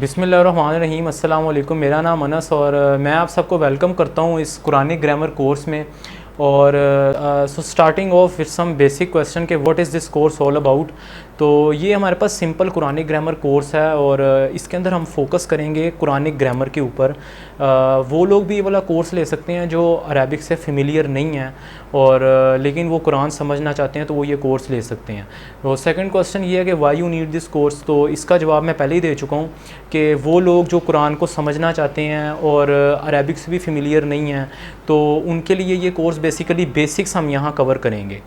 बिस्मिल्लाहिर्रहमानिर्रहीम अस्सलाम वालेकुम। मेरा नाम अनस और मैं आप सबको वेलकम करता हूँ इस कुरानिक ग्रामर कोर्स में। और so starting off with some basic question के what is this course all about. तो ये हमारे पास सिंपल कुरानिक ग्रामर कोर्स है और इसके अंदर हम फोकस करेंगे कुरानिक ग्रामर के ऊपर। वो लोग भी ये वाला कोर्स ले सकते हैं जो अरबिक से फेमिलियर नहीं है और लेकिन वो कुरान समझना चाहते हैं तो वो ये कोर्स ले सकते हैं। तो सेकंड क्वेश्चन ये है कि why you need this course. तो इसका जवाब मैं पहले ही दे चुका हूँ कि वो लोग जो कुरान को समझना चाहते हैं और अरबिक से भी फेमिलियर नहीं हैं तो उनके लिए ये कोर्स बेसिकली बेसिक्स हम यहाँ कवर करेंगे।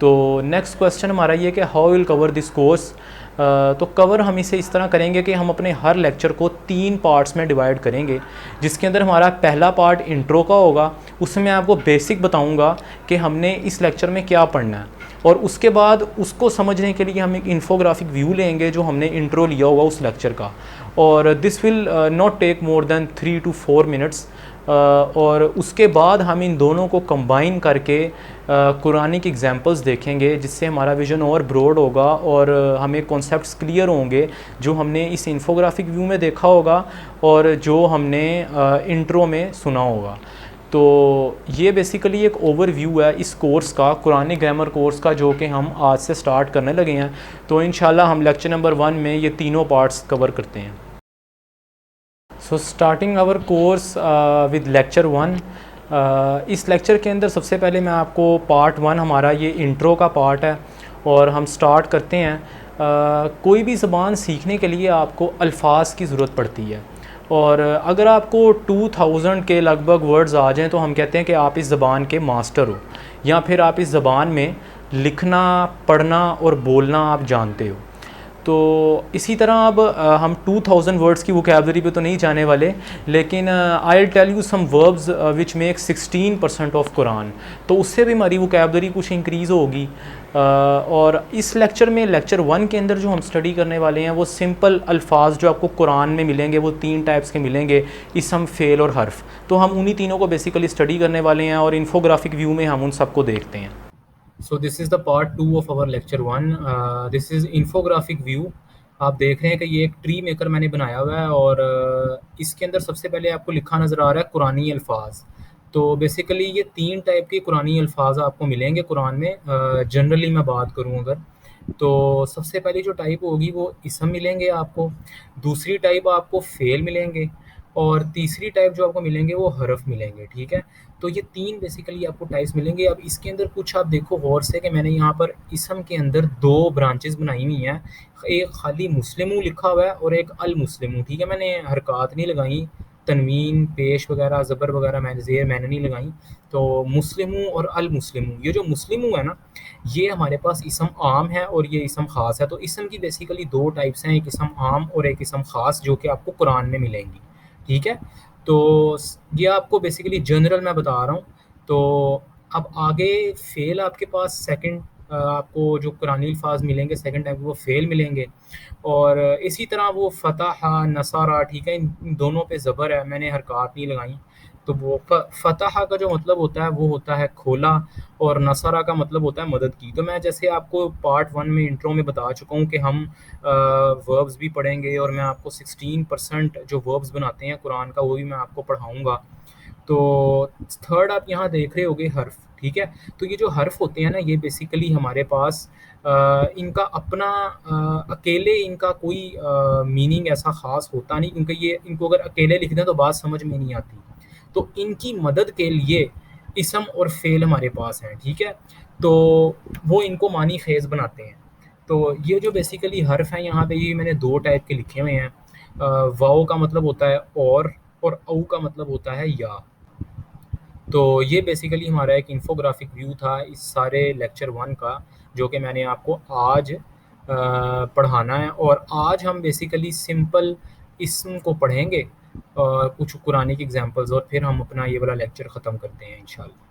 तो नेक्स्ट क्वेश्चन हमारा ये कि how will cover this course. तो कवर हम इसे इस तरह करेंगे कि हम अपने हर लेक्चर को 3 पार्ट्स में डिवाइड करेंगे, जिसके अंदर हमारा पहला पार्ट इंट्रो का होगा। उसमें मैं आपको बेसिक बताऊंगा कि हमने इस लेक्चर में क्या पढ़ना है और उसके बाद उसको समझने के लिए हम एक इन्फोग्राफिक व्यू लेंगे जो हमने इंट्रो लिया होगा उस लेक्चर का। और this will not take more than 3 to 4 minutes. और उसके बाद हम इन दोनों को कंबाइन करके कुरानिक एग्जांपल्स देखेंगे जिससे हमारा विज़न और ब्रॉड होगा और हमें कॉन्सेप्ट्स क्लियर होंगे जो हमने इस इन्फोग्राफिक व्यू में देखा होगा और जो हमने इंट्रो में सुना होगा। तो ये बेसिकली एक ओवरव्यू है इस कोर्स का, कुरानिक ग्रामर कोर्स का, जो कि हम आज से स्टार्ट करने लगे हैं। तो इंशाल्लाह हम लेक्चर नंबर 1 में ये तीनों पार्ट्स कवर करते हैं। So starting our course with lecture 1। इस लेक्चर के अंदर सबसे पहले मैं आपको पार्ट 1 हमारा ये इंट्रो का पार्ट है और हम स्टार्ट करते हैं। कोई भी ज़बान सीखने के लिए आपको अल्फाज की ज़रूरत पड़ती है और अगर आपको 2000 के लगभग वर्ड्स आ जाएं तो हम कहते हैं कि आप इस ज़बान के मास्टर हो या फिर आप इस ज़बान में लिखना, पढ़ना और बोलना आप जानते हो। तो इसी तरह अब हम 2000 वर्ड्स की वोकैबलरी पे तो नहीं जाने वाले, लेकिन I will tell you some verbs which make 16% of Quran. तो उससे भी हमारी वोकैबलरी कुछ इंक्रीज़ होगी। और इस लेक्चर में, लेक्चर 1 के अंदर जो हम स्टडी करने वाले हैं वो सिंपल अल्फाज जो आपको कुरान में मिलेंगे वो 3 टाइप्स के मिलेंगे, इसम, फ़ेल और हर्फ। तो हम उन्हीं तीनों को बेसिकली स्टडी करने वाले हैं और इन्फोग्राफिक व्यू में हम उन सबको देखते हैं। So this is the part 2 of our lecture 1. This is infographic view. आप देख रहे हैं कि ये एक ट्री मेकर मैंने बनाया हुआ है और इसके अंदर सबसे पहले आपको लिखा नज़र आ रहा है कुरानी अल्फाज। तो बेसिकली ये 3 टाइप के कुरानी अल्फाज आपको मिलेंगे कुरान में। जनरली मैं बात करूँ अगर, तो सबसे पहली जो टाइप होगी वो इसम मिलेंगे आपको, दूसरी टाइप आपको फ़ेल मिलेंगे और तीसरी टाइप जो आपको मिलेंगे वो हरफ मिलेंगे। ठीक है, तो ये 3 बेसिकली आपको टाइप्स मिलेंगे। अब इसके अंदर कुछ आप देखो गौर से कि मैंने यहाँ पर इसम के अंदर 2 ब्रांचेस बनाई हुई हैं, एक खाली मुस्लिमू लिखा हुआ है और एक अल मुस्लिमू। ठीक है, मैंने हरकत नहीं लगाई, तनवीन, पेश वगैरह, ज़बर वगैरह मैंने नहीं लगाई। तो मुस्लिमू और अल मुस्लिमू, ये जो मुस्लिमू है ना, ये हमारे पास इसम आम है और ये इसम ख़ास है। तो इसम की बेसिकली 2 टाइप्स हैं, एक इसम आम और एक इसम ख़ास, जो कि आपको कुरान में मिलेंगी। ठीक है, तो ये आपको बेसिकली जनरल मैं बता रहा हूँ। तो अब आगे फ़ेल आपके पास सेकंड, आपको जो कुरानी अल्फाज मिलेंगे सेकंड टाइप वो फ़ेल मिलेंगे और इसी तरह वो फ़तह, नसारा। ठीक है, इन दोनों पे ज़बर है, मैंने हरकत नहीं लगाई। तो वो फ़तह का जो मतलब होता है वो होता है खोला और नसारा का मतलब होता है मदद की। तो मैं जैसे आपको पार्ट 1 में इंट्रो में बता चुका हूँ कि हम वर्ब्स भी पढ़ेंगे और मैं आपको 16% जो वर्ब्स बनाते हैं कुरान का वो भी मैं आपको पढ़ाऊँगा। तो थर्ड आप यहाँ देख रहे होगे हर्फ। ठीक है, तो ये जो हर्फ होते हैं ना, ये बेसिकली हमारे पास इनका अपना अकेले इनका कोई मीनिंग ऐसा ख़ास होता नहीं, क्योंकि ये इनको अगर अकेले लिख दें तो बात समझ में नहीं आती। तो इनकी मदद के लिए इसम और फ़ेल हमारे पास हैं। ठीक है, तो वो इनको मानी ख़ेज़ बनाते हैं। तो ये जो बेसिकली हर्फ हैं यहाँ पे, ये मैंने 2 टाइप के लिखे हुए हैं। वाओ का मतलब होता है और औ का मतलब होता है या। तो ये बेसिकली हमारा एक इन्फोग्राफिक व्यू था इस सारे लेक्चर 1 का, जो कि मैंने आपको आज पढ़ाना है। और आज हम बेसिकली सिंपल इसम को पढ़ेंगे और कुछ कुरानिक एग्जांपल्स, और फिर हम अपना ये वाला लेक्चर ख़त्म करते हैं इंशाल्लाह।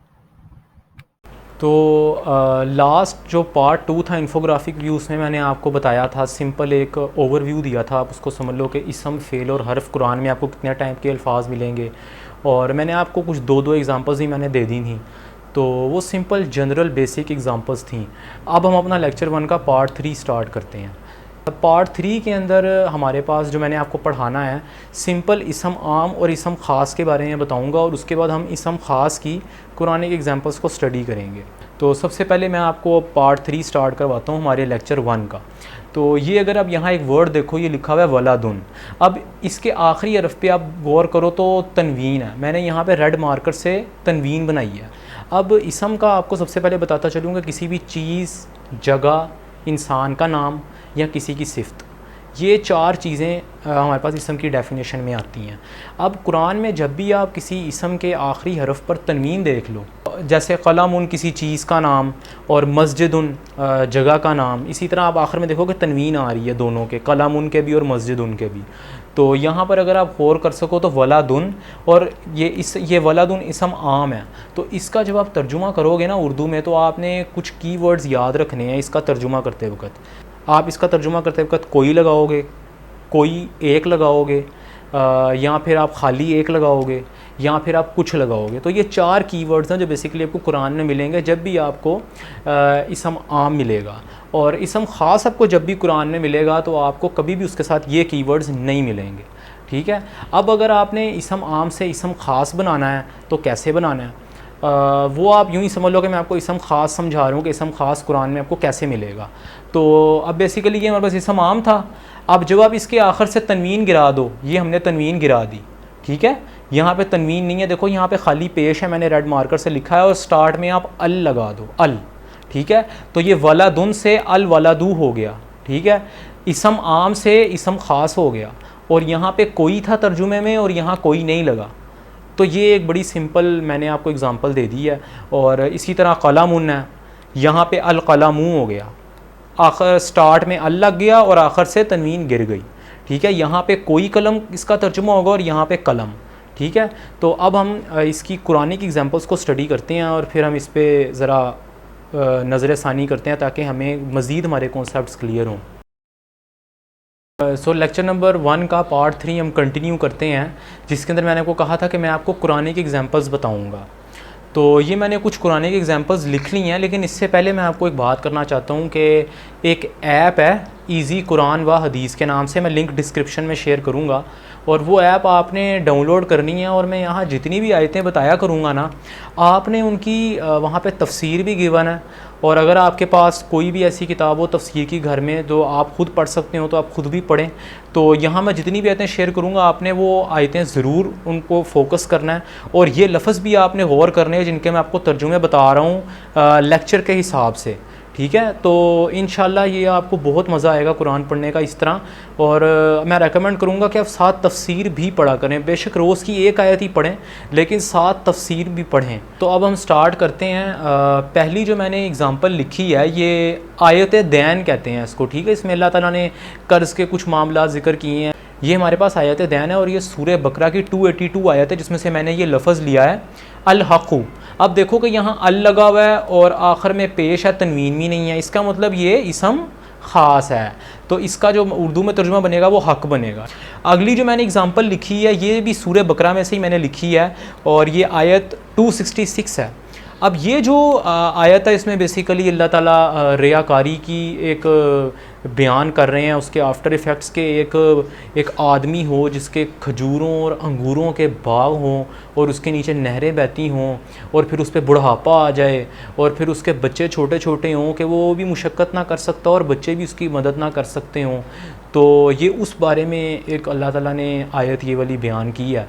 तो लास्ट जो पार्ट 2 था इन्फोग्राफिक व्यू, उसमें मैंने आपको बताया था, सिंपल एक ओवरव्यू दिया था, आप उसको समझ लो कि इसम, फ़ेल और हर्फ कुरान में आपको कितने टाइप के अल्फाज मिलेंगे। और मैंने आपको कुछ 2 एग्जांपल्स ही मैंने दे दी थी, तो वो सिंपल जनरल बेसिक एग्जांपल्स थी। अब हम अपना लेक्चर 1 का पार्ट 3 स्टार्ट करते हैं। पार्ट 3 के अंदर हमारे पास जो मैंने आपको पढ़ाना है, सिंपल इसम आम और इसम ख़ास के बारे में बताऊंगा, और उसके बाद हम इसम ख़ास की कुरानिक एग्जांपल्स को स्टडी करेंगे। तो सबसे पहले मैं आपको पार्ट 3 स्टार्ट करवाता हूँ हमारे लेक्चर 1 का। तो ये अगर आप यहाँ एक वर्ड देखो, ये लिखा हुआ है वलादुन। अब इसके आखिरी हरफ पे आप गौर करो तो तनवीन है, मैंने यहाँ पे रेड मार्कर से तनवीन बनाई है। अब इसम का आपको सबसे पहले बताता चलूँगा, किसी भी चीज़, जगह, इंसान का नाम या किसी की सिफ़त, ये 4 चीज़ें हमारे पास इसम की डेफिनेशन में आती हैं। अब कुरान में जब भी आप किसी इसम के आखिरी हरफ पर तनवीन देख लो, जैसे कलमुन किसी चीज़ का नाम और मस्जिदुन जगह का नाम, इसी तरह आप आखिर में देखोगे तनवीन आ रही है दोनों के, कलमुन के भी और मस्जिदुन के भी। तो यहाँ पर अगर आप गौर कर सको तो वलादुन, और ये वलादुन इसम आम है। तो इसका जब आप तर्जुमा करोगे ना उर्दू में, तो आपने कुछ कीवर्ड्स याद रखने हैं इसका तर्जुमा करते वक्त। आप इसका तर्जुमा करते वक्त कोई लगाओगे, कोई एक लगाओगे, या फिर आप खाली एक लगाओगे, या फिर आप कुछ लगाओगे। तो ये 4 कीवर्ड्स हैं जो बेसिकली आपको कुरान में मिलेंगे जब भी आपको इसम आम मिलेगा। और इसम ख़ास आपको जब भी कुरान में मिलेगा तो आपको कभी भी उसके साथ ये कीवर्ड्स नहीं मिलेंगे, ठीक है। अब अगर आपने इसम आम से इसम ख़ास बनाना है तो कैसे बनाना है, वो आप यूँ ही समझ लो कि मैं आपको इसम ख़ास समझा रहा हूँ कि इसम ख़ास कुरान में आपको कैसे मिलेगा। तो अब बेसिकली ये हमारे पास इसम आम था। अब जब आप इसके आखिर से तनवीन गिरा दो, ये हमने तनवीन गिरा दी, ठीक है। यहाँ पे तनवीन नहीं है, देखो यहाँ पे खाली पेश है, मैंने रेड मार्कर से लिखा है, और स्टार्ट में आप अल लगा दो, अल, ठीक है। तो ये वलादुन से अल वलादू हो गया, ठीक है। इसम आम से इसम ख़ास हो गया, और यहाँ पे कोई था तर्जुमे में और यहाँ कोई नहीं लगा। तो ये एक बड़ी सिंपल मैंने आपको एग्जांपल दे दी है। और इसी तरह कलमुन है, यहाँ पे अल कलमू हो गया, आखिर स्टार्ट में अल लग गया और आखिर से तनवीन गिर गई, ठीक है। यहाँ पे कोई कलम इसका तर्जुमा होगा और यहाँ पे कलम, ठीक है। तो अब हम इसकी कुरानिक एग्जांपल्स को स्टडी करते हैं और फिर हम इस पर ज़रा नज़र सानी करते हैं ताकि हमें मज़ीद हमारे कॉन्सेप्ट्स क्लियर हों। सो लेक्चर नंबर 1 का पार्ट 3 हम कंटिन्यू करते हैं, जिसके अंदर मैंने आपको कहा था कि मैं आपको कुरानिक एग्जांपल्स बताऊंगा। तो ये मैंने कुछ कुरानिक एग्जांपल्स लिख ली हैं, लेकिन इससे पहले मैं आपको एक बात करना चाहता हूँ कि एक ऐप है इजी कुरान व हदीस के नाम से, मैं लिंक डिस्क्रिप्शन में शेयर करूँगा, और वो ऐप आपने डाउनलोड करनी है। और मैं यहाँ जितनी भी आयतें बताया करूँगा ना, आपने उनकी वहाँ पे तफसीर भी गिवन है, और अगर आपके पास कोई भी ऐसी किताब हो तफसीर की घर में जो आप ख़ुद पढ़ सकते हो तो आप ख़ुद भी पढ़ें। तो यहाँ मैं जितनी भी आयतें शेयर करूँगा, आपने वो आयतें ज़रूर उनको फ़ोकस करना है, और ये लफ्ज़ भी आपने गौर करने हैं जिनके मैं आपको तर्जुमे बता रहा हूँ लेक्चर के हिसाब से, ठीक है। तो इंशाल्लाह ये आपको बहुत मज़ा आएगा कुरान पढ़ने का इस तरह। और मैं रेकमेंड करूँगा कि आप साथ तफसीर भी पढ़ा करें, बेशक रोज़ की एक आयत ही पढ़ें लेकिन साथ तफसीर भी पढ़ें। तो अब हम स्टार्ट करते हैं। पहली जो मैंने एग्ज़ाम्पल लिखी है, ये आयत दैन कहते हैं इसको, ठीक है। इसमें अल्लाह ताला ने कर्ज़ के कुछ मामला ज़िक्र किए हैं। ये हमारे पास आयत दैन है, और ये सूरह बकरा की 282 आयत है, जिसमें से मैंने ये लफ्ज़ लिया है अल हक़ु। अब देखो कि यहाँ अल लगा हुआ है और आखिर में पेश है, तनवीन भी नहीं है, इसका मतलब ये इसम ख़ास है। तो इसका जो उर्दू में तर्जुमा बनेगा वो हक़ बनेगा। अगली जो मैंने एग्जांपल लिखी है, ये भी सूरह बकरा में से ही मैंने लिखी है, और ये आयत 266 है। अब ये जो आयत है, इसमें बेसिकली अल्लाह ताला रियाकारी की एक बयान कर रहे हैं, उसके आफ्टर इफ़ेक्ट्स के एक आदमी हो जिसके खजूरों और अंगूरों के बाग हों और उसके नीचे नहरें बहती हों, और फिर उस पर बुढ़ापा आ जाए, और फिर उसके बच्चे छोटे छोटे हों कि वो भी मुशक्क़त ना कर सकता और बच्चे भी उसकी मदद ना कर सकते हों। तो ये उस बारे में एक अल्लाह ताला ने आयत ये वाली बयान की है।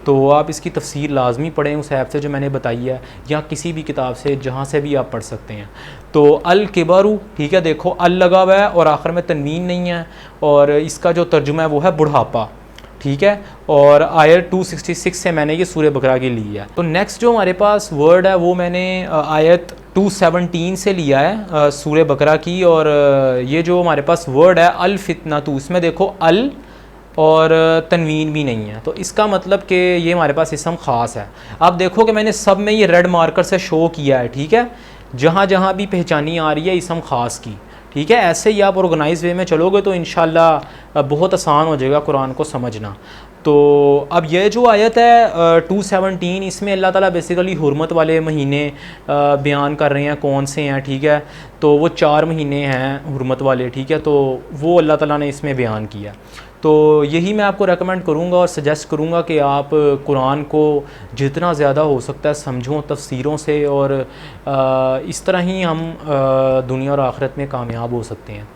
तो आप इसकी तफसीर लाजमी पढ़ें उस ऐप से जो मैंने बताई है, या किसी भी किताब से जहाँ से भी आप पढ़ सकते हैं। तो अल किबारू, ठीक है, देखो अल लगा हुआ है और आखिर में तनवीन नहीं है, और इसका जो तर्जुमा है वो है बुढ़ापा, ठीक है। और आयत 266 से मैंने ये सूरह बकरा की ली है। तो नेक्स्ट जो हमारे पास वर्ड है वो मैंने आयत 217 से लिया है सूरह बकरा की, और ये जो हमारे पास वर्ड है अल फितना, तो इसमें देखो अल और तनवीन भी नहीं है, तो इसका मतलब कि ये हमारे पास इसम ख़ास है। अब देखो कि मैंने सब में ये रेड मार्कर से शो किया है, ठीक है, जहाँ जहाँ भी पहचानी आ रही है इसम ख़ास की, ठीक है। ऐसे ही आप ऑर्गेनाइज वे में चलोगे तो इंशाल्लाह बहुत आसान हो जाएगा कुरान को समझना। तो अब ये जो आयत है 217, इसमें अल्लाह ताला बेसिकली हुर्मत वाले महीने बयान कर रहे हैं कौन से हैं, ठीक है। तो वो 4 महीने हैं हुर्मत वाले, ठीक है। तो वो अल्लाह ताला ने इसमें बयान किया। तो यही मैं आपको रेकमेंड करूँगा और सजेस्ट करूँगा कि आप कुरान को जितना ज़्यादा हो सकता है समझों तफसीरों से, और इस तरह ही हम दुनिया और आखिरत में कामयाब हो सकते हैं।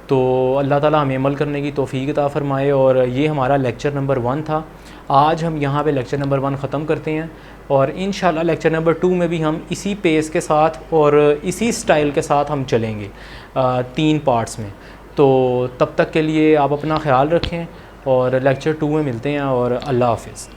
तो अल्लाह ताला हमें अमल करने की तौफ़ीक अता फ़रमाए। और ये हमारा लेक्चर नंबर 1 था। आज हम यहाँ पे लेक्चर नंबर 1 ख़त्म करते हैं, और इंशाल्लाह लेक्चर नंबर 2 में भी हम इसी पेस के साथ और इसी स्टाइल के साथ हम चलेंगे 3 पार्ट्स में। तो तब तक के लिए आप अपना ख्याल रखें, और लेक्चर 2 में मिलते हैं, और अल्लाह हाफ़िज़।